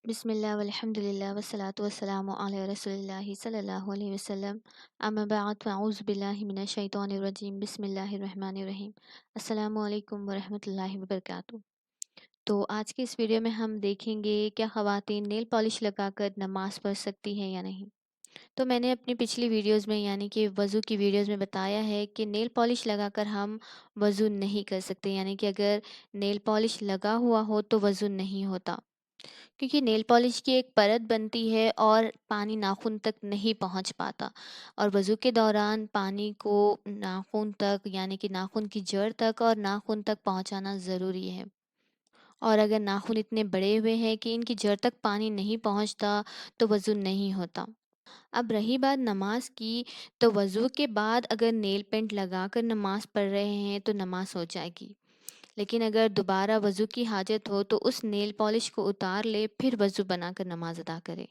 بسم اللہ والحمد للہ والصلاة والسلام علی رسول اللہ صلی اللہ علیہ وسلم، اما بعد فاعوذ باللہ من الشیطان الرجیم، بسم اللہ الرحمن الرحیم۔ السلام علیکم ورحمۃ اللہ وبرکاتہ۔ تو آج کی اس ویڈیو میں ہم دیکھیں گے کیا خواتین نیل پالش لگا کر نماز پڑھ سکتی ہیں یا نہیں۔ تو میں نے اپنی پچھلی ویڈیوز میں یعنی کہ وضو کی ویڈیوز میں بتایا ہے کہ نیل پالش لگا کر ہم وضو نہیں کر سکتے، یعنی کہ اگر نیل پالش لگا ہوا ہو تو وضو نہیں ہوتا، کیونکہ نیل پالش کی ایک پرت بنتی ہے اور پانی ناخن تک نہیں پہنچ پاتا، اور وضو کے دوران پانی کو ناخن تک یعنی کہ ناخن کی جڑ تک اور ناخن تک پہنچانا ضروری ہے، اور اگر ناخن اتنے بڑے ہوئے ہیں کہ ان کی جڑ تک پانی نہیں پہنچتا تو وضو نہیں ہوتا۔ اب رہی بات نماز کی، تو وضو کے بعد اگر نیل پینٹ لگا کر نماز پڑھ رہے ہیں تو نماز ہو جائے گی، لیکن اگر دوبارہ وضو کی حاجت ہو تو اس نیل پالش کو اتار لے، پھر وضو بنا کر نماز ادا کرے۔